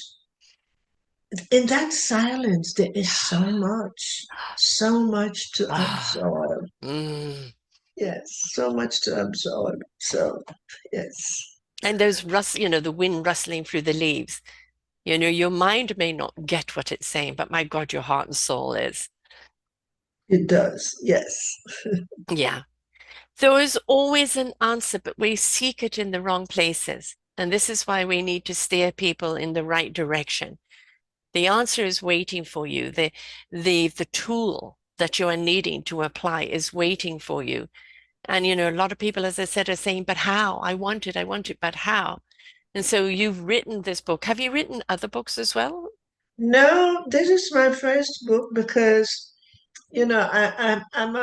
in that silence, there is so much to Ah. absorb. Mm. Yes, so much to absorb. So, yes, And the wind rustling through the leaves. Your mind may not get what it's saying, but my God, your heart and soul is. it does. Yes. Yeah. There is always an answer, but we seek it in the wrong places. And this is why we need to steer people in the right direction. The answer is waiting for you. The tool that you are needing to apply is waiting for you. And a lot of people, as I said, are saying, but how? I want it, but how? And so you've written this book. Have you written other books as well? No, this is my first book because you know I'm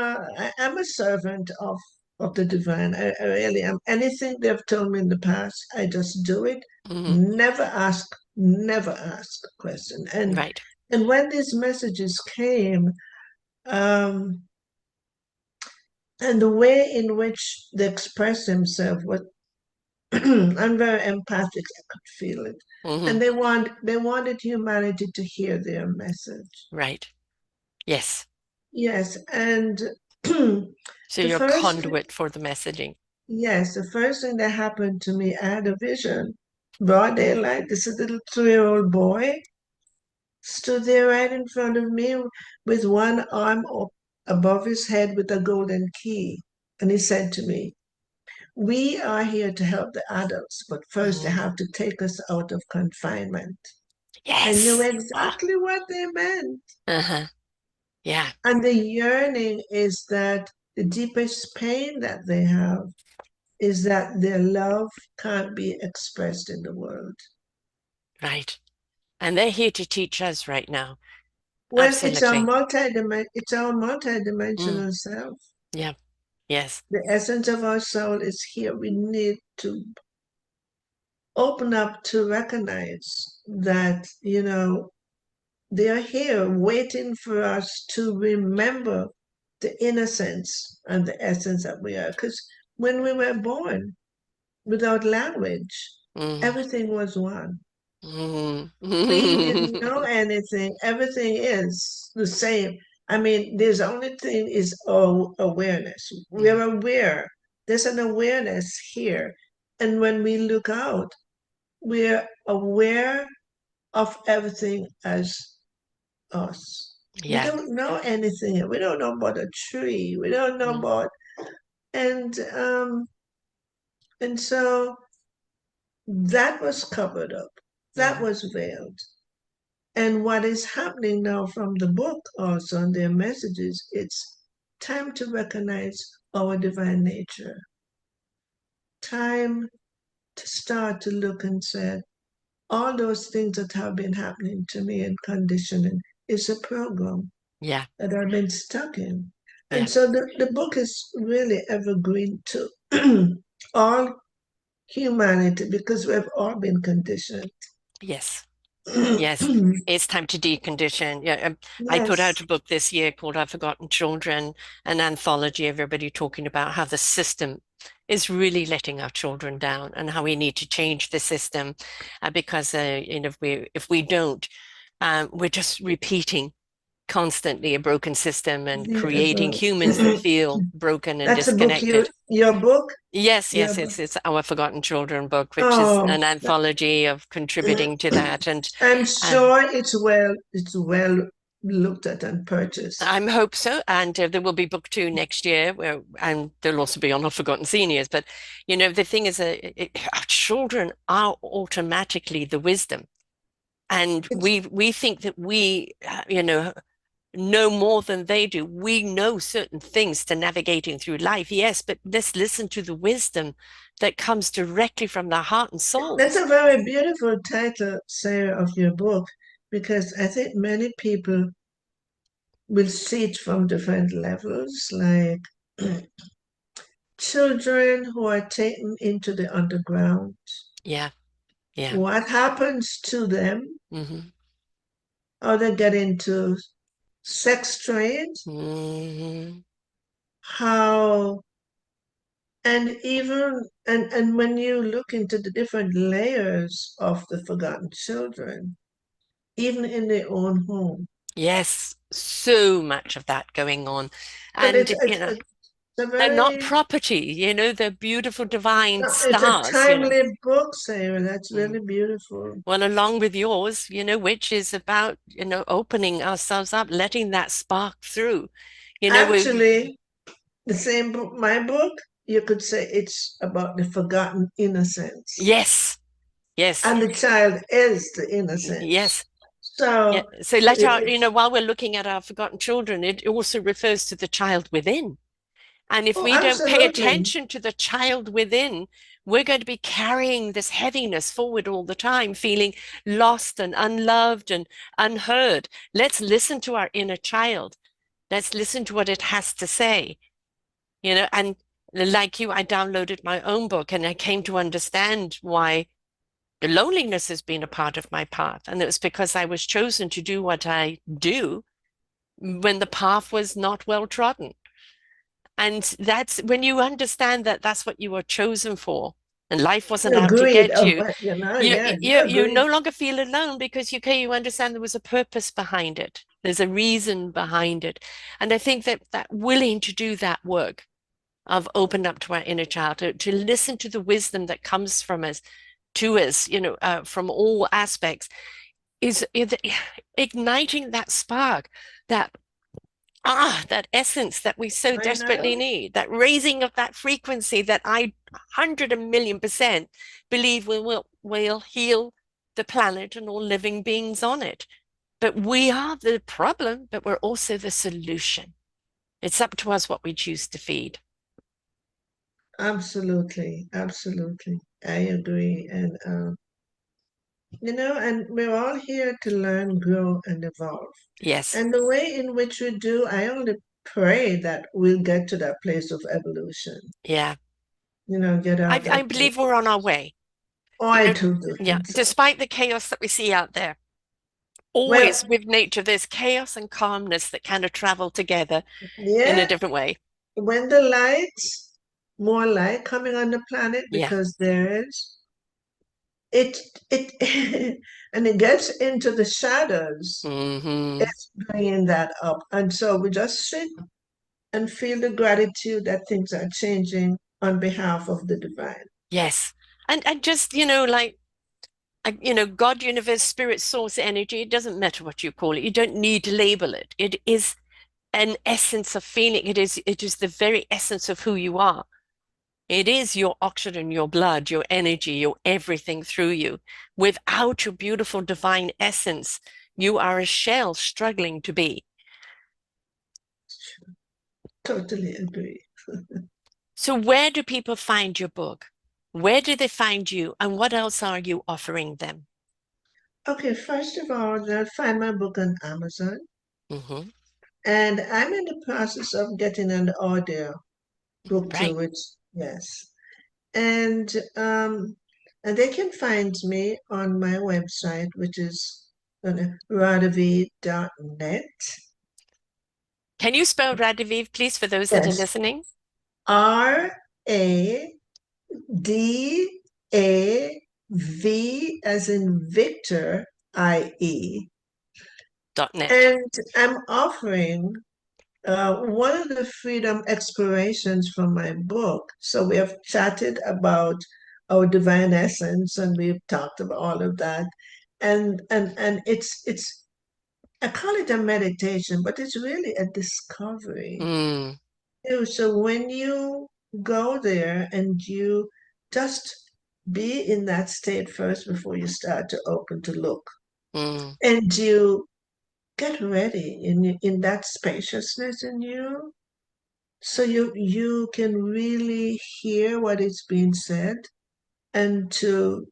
a servant of the divine. I really am. Anything they've told me in the past, I just do it. Hmm. Never ask a question. Right. And when these messages came, um, and the way in which they express themselves was I'm very empathic. I could feel it. Hmm. And they wanted humanity to hear their message. Right. Yes. Yes, and So the you're a first, conduit for the messaging. yes, the first thing that happened to me, I had a vision. Broad daylight, this little 2-year-old boy stood there right in front of me with one arm up above his head with a golden key. And he said to me, "We are here to help the adults, but first they Mm. have to take us out of confinement." I knew Yes. Ah. exactly what they meant. Uh-huh. Yeah. And the yearning is that the deepest pain that they have is that their love can't be expressed in the world. Right. And they're here to teach us right now. Well, Absolutely. it's our Mm. multidimensional self. Yeah. Yes. The essence of our soul is here. We need to open up to recognize that, they are here waiting for us to remember the innocence and the essence that we are. Because when we were born without language, Mm. everything was one. We didn't know Mm. anything. Everything is the same. I mean, there's only thing is awareness. Mm. We're aware. There's an awareness here. And when we look out, we're aware of everything as us. We Yeah. don't know anything. We don't know about a tree. We don't know Mm. about and so that was covered up. That Mm. was veiled. And what is happening now from the book also and their messages, it's time to recognize our divine nature. Time to start to look and say, all those things that have been happening to me in conditioning is a program Yeah. that I've been stuck in. And Yeah. so the book is really evergreen to all humanity because we've all been conditioned. Yes. Yes. It's time to decondition. Yeah. I put out Yes, a book this year called I've Forgotten Children, an anthology, everybody talking about how the system is really letting our children down and how we need to change the system because if we don't, we're just repeating constantly a broken system and creating beautiful. humans that feel broken and That's a book disconnected. your book, Yes, your yes, book. it's our Forgotten Children book, which is Oh, an anthology of contributing to that. I'm And sure it's well looked at and purchased. I hope so. And there will be book two next year, and there'll also be on our Forgotten Seniors. But the thing is, our children are automatically the wisdom, and It's we think that we, know more than they do. We know certain things to navigating through life, yes, but let's listen to the wisdom that comes directly from their heart and that's souls. a very beautiful title, Sarah, of your book, because I think many people will see it from different levels, like children who are taken into the underground. Yeah, yeah. What happens to them? Hmm. How they get into sex trade? Hmm. How and when you look into the different layers of the forgotten children, even in their own home, Yes, so much of that going on. and And, it's a they're not very property, they're beautiful divine it's a stars. timely book, Sarah. That's Mm. really beautiful. Well, along with yours, which is about, opening ourselves up, letting that spark through. We Actually, the same book, my book, you could say it's about the forgotten innocence. yes, yes, And the child is the innocence. yes. Yeah. So, So it's, while we're looking at our forgotten children, it also refers to the child within. And if oh, we don't pay absolutely. attention to the child within, we're going to be carrying this heaviness forward all the time, feeling lost and unloved and unheard. Let's listen to our inner child. Let's listen to what it has to say, and like you, I downloaded my own book and I came to understand why the loneliness has been a part of my path. And it was because I was chosen to do what I do when the path was not well trodden. And that's when you understand that that's what you were chosen for, and life wasn't out to Agreed. get Oh, you. but You yeah, you you you agreed. no longer feel alone because you understand there was a purpose behind it. There's a reason behind it. And I think that that willing to do that work of open up to our inner child, to listen to the wisdom that comes from us, to us, from all aspects, is igniting that spark, that that essence that we so I desperately know. need, that raising of that frequency that I 100 million% believe will heal the planet and all living beings on it. But we are the problem, but we're also the solution. It's up to us what we choose to feed. Absolutely, absolutely. I agree. And we're all here to learn, grow, and evolve. Yes. And the way in which we do, I only pray that we'll get to that place of evolution, Yeah. get out I that place. believe we're on our way. Oh, You I know, do yeah, think so. despite the chaos that we see out there, Well, always with nature, there's chaos and calmness that kind of travel together in a yeah, different way. when the light, more light coming on the planet, Yeah. because there is, it, it, and it gets into the shadows, Hmm. it's bringing that up. And so we just sit and feel the gratitude that things are changing on behalf of the divine. Yes. And just, like, God, universe, spirit, source, energy, it doesn't matter what you call it. You don't need to label it. It is an essence of feeling. It is the very essence of who you are. It is your oxygen, your blood, your energy, your everything through you. Without your beautiful divine essence, you are a shell struggling to be. Totally agree. So, where do people find your book? Where do they find you? And what else are you offering them? Okay, first of all, they'll find my book on Amazon. Hmm. And I'm in the process of getting an audio book Right. too, which, yes. And and they can find me on my website, which is radavie.net. Can you spell Radavie, please, for those that are Yes. listening? Radavie as in Victor, IE. .net. And I'm offering one of the freedom explorations from my book. So we have chatted about our divine essence, and we've talked about all of that. And it's I call it a meditation, but it's really a discovery. Mm, So when you go there and you just be in that state first before you start to open to look, mm, and you get ready in that spaciousness in you, so you can really hear what is being said, and to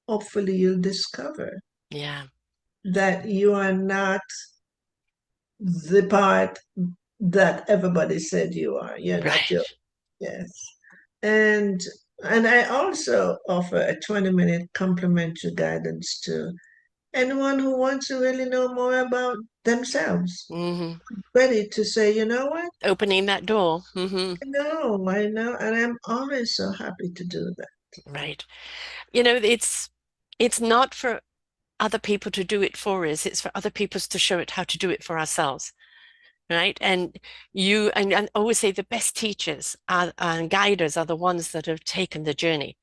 hopefully you'll discover yeah. that you are not the part that everybody said you are. You're not your, Right. yes. And and I also offer a 20-minute complimentary guidance to anyone who wants to really know more about themselves. Hmm. Ready to say, you know what? Opening that door. I know, and I'm always so happy to do that. Right. It's not for other people to do it for us. It's for other people to show it how to do it for ourselves. Right. And I always say the best teachers and guiders are the ones that have taken the journey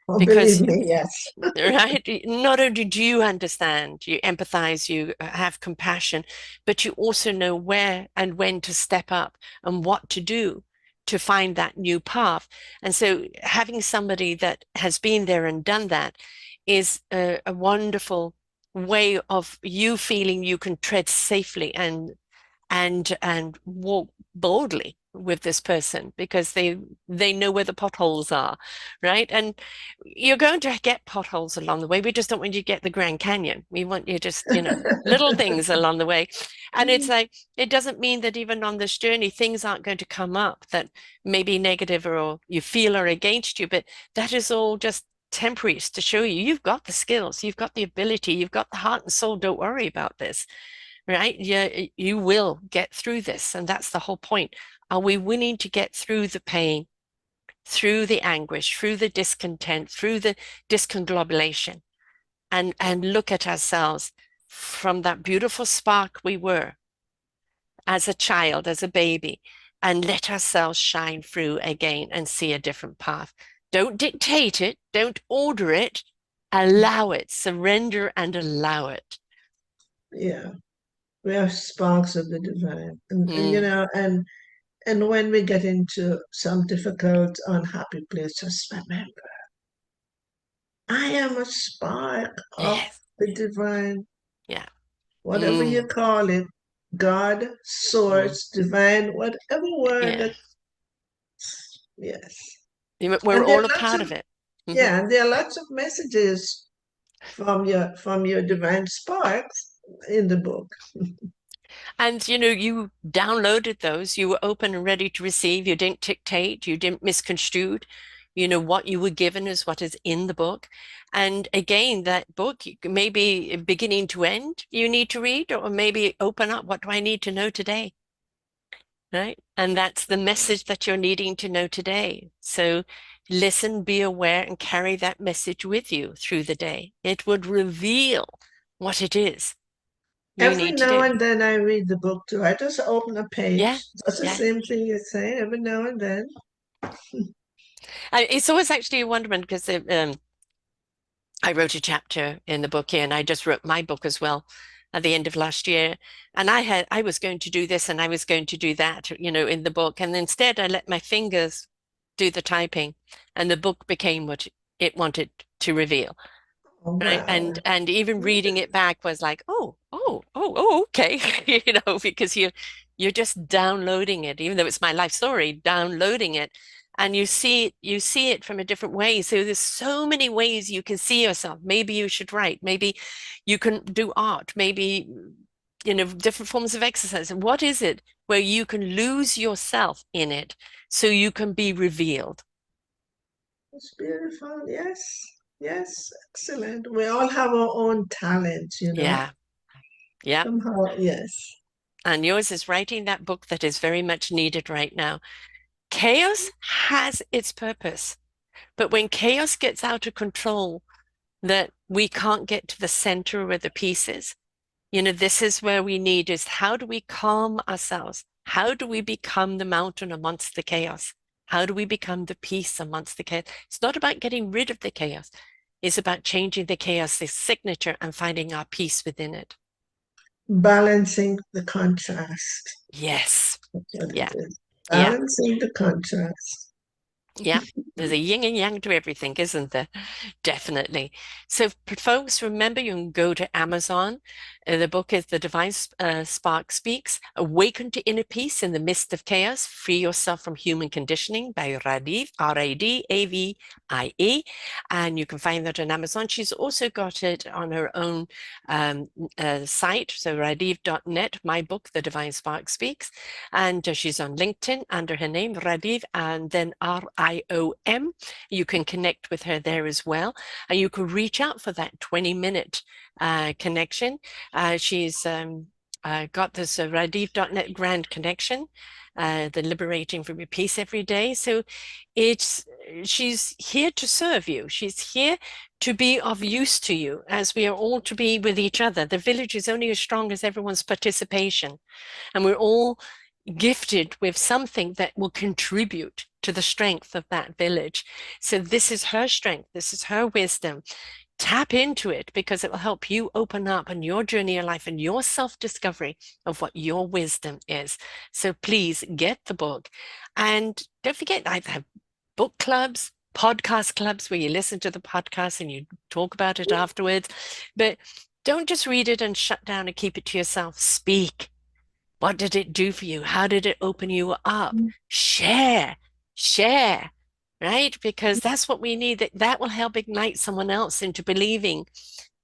Oh, believe because me, yes. right? Not only do you understand, you empathize, you have compassion, but you also know where and when to step up and what to do to find that new path. And so having somebody that has been there and done that is a wonderful way of you feeling you can tread safely and walk boldly with this person because they know where the potholes are, right? And you're going to get potholes along the way. We just don't want you to get the Grand Canyon. We want you just, little things along the way. And it's like it doesn't mean that even on this journey, things aren't going to come up that may be negative or you feel are against you, but that is all just temporary to show you you've got the skills, you've got the ability, you've got the heart and soul. Don't worry about this, right? Yeah, you will get through this. And that's the whole point. Are we willing to get through the pain, through the anguish, through the discontent, through the disconglobulation, and look at ourselves from that beautiful spark we were? as a child, as a baby, and let ourselves shine through again and see a different path. Don't dictate it, don't order it, allow it, surrender and allow it. Yeah, we are sparks of the divine, and Mm, and when we get into some difficult, unhappy place, just remember, I am a spark of yes, the divine, yeah. whatever you Mm, call it, God, mm, source, divine, whatever word yeah. that, yes. We're And there all are a lots part of, of it. Hmm. yeah, and there are lots of messages from your divine sparks in the book. And you downloaded those, you were open and ready to receive, you didn't dictate, you didn't misconstrue. What you were given is what is in the book. And again, that book, maybe beginning to end, you need to read, or maybe open up. What do I need to know today? Right? And that's the message that you're needing to know today. So listen, be aware, and carry that message with you through the day. It would reveal what it is you Every need to now do. and then I read the book too. I just open a Yeah. page. That's the Yeah. same thing you say every now and then. It's always actually a wonderment because I wrote a chapter in the book here, and I just wrote my book as well at the end of last year. And I was going to do this and I was going to do that, in the book. And instead, I let my fingers do the typing, and the book became what it wanted to reveal. Oh, Right. wow. And even reading it back was like, okay, because you're just downloading it, even though it's my life story, downloading it. And you see it from a different way. So there's so many ways you can see yourself. Maybe you should write, maybe you can do art, maybe different forms of exercise. And what is it where you can lose yourself in it so you can be revealed? It's beautiful. Yes. Yes. Excellent. We all have our own talents, you know. Yeah. Yeah. Somehow, yes. And yours is writing that book that is very much needed right now. Chaos has its purpose, but when chaos gets out of control, that we can't get to the center where the peace is. This is where we need is how do we calm ourselves? How do we become the mountain amongst the chaos? How do we become the peace amongst the chaos? It's not about getting rid of the chaos. It's about changing the chaos, the signature, and finding our peace within it. Balancing the contrast. Yes. That's what it Yeah. is. Yeah. Balancing the contrast. Yeah, there's a yin and yang to everything, isn't there? Definitely. So, folks, remember you can go to Amazon. The book is The Divine Spark Speaks Awaken to Inner Peace in the Midst of Chaos. Free Yourself from Human Conditioning by Radavie, Radavie. And you can find that on Amazon. She's also got it on her own site. So, radavie.net, my book, The Divine Spark Speaks. And she's on LinkedIn under her name, Radavie, and then RIOM. You can connect with her there as well. And you can reach out for that 20-minute connection. She's got this Radavie.net Grand Connection, the Liberating from Your Peace every day. So she's here to serve you. She's here to be of use to you as we are all to be with each other. The village is only as strong as everyone's participation. And we're all gifted with something that will contribute to the strength of that village. So this is her strength. This is her wisdom. Tap into it because it will help you open up in your journey of life and your self-discovery of what your wisdom is. So please get the book. And don't forget, I have book clubs, podcast clubs where you listen to the podcast and you talk about it afterwards. But don't just read it and shut down and keep it to yourself. Speak. What did it do for you? How did it open you up? Share, share, right? Because that's what we need. That will help ignite someone else into believing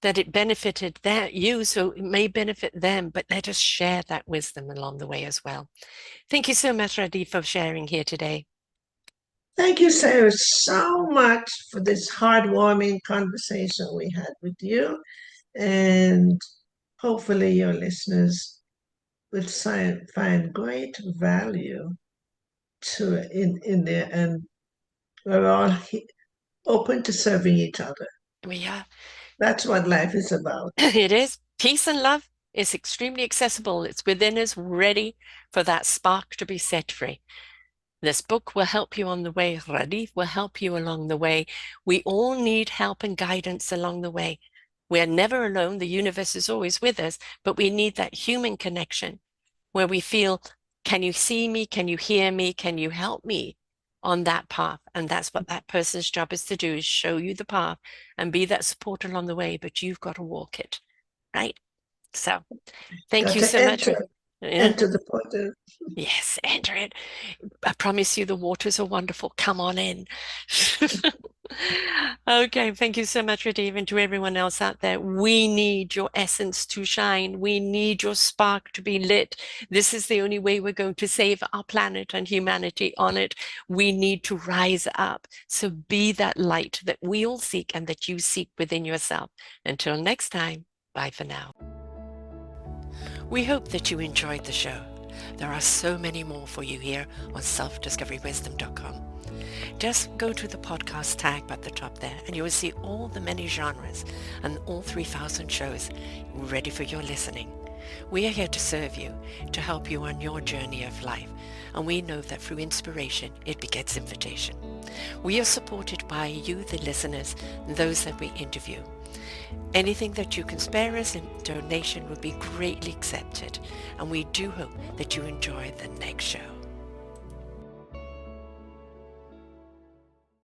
that it benefited you, so it may benefit them, but let us share that wisdom along the way as well. Thank you so much, Radhi, for sharing here today. Thank you, Sarah, so much for this heartwarming conversation we had with you. And hopefully, your listeners will find great value in there. And we're all open to serving each other. We are. That's what life is about. It is peace and love. It's extremely accessible. It's within us, ready for that spark to be set free. This book will help you on the way. Radavie will help you along the way. We all need help and guidance along the way. We're never alone. The universe is always with us, but we need that human connection where we feel, can you see me? Can you hear me? Can you help me on that path? And that's what that person's job is to do, is show you the path and be that support along the way, but you've got to walk it, right? So thank Got you to so much. Yeah. enter the portal. Yes, enter it. I promise you the waters are wonderful. Come on in. Okay, thank you so much, Radavie, and to everyone else out there. We need your essence to shine. We need your spark to be lit. This is the only way we're going to save our planet and humanity on it. We need to rise up. So be that light that we all seek and that you seek within yourself. Until next time, bye for now. We hope that you enjoyed the show. There are so many more for you here on selfdiscoverywisdom.com. Just go to the podcast tag at the top there and you will see all the many genres and all 3,000 shows ready for your listening. We are here to serve you, to help you on your journey of life, and we know that through inspiration it begets invitation. We are supported by you, the listeners, and those that we interview. Anything that you can spare us in donation would be greatly accepted, and we do hope that you enjoy the next show.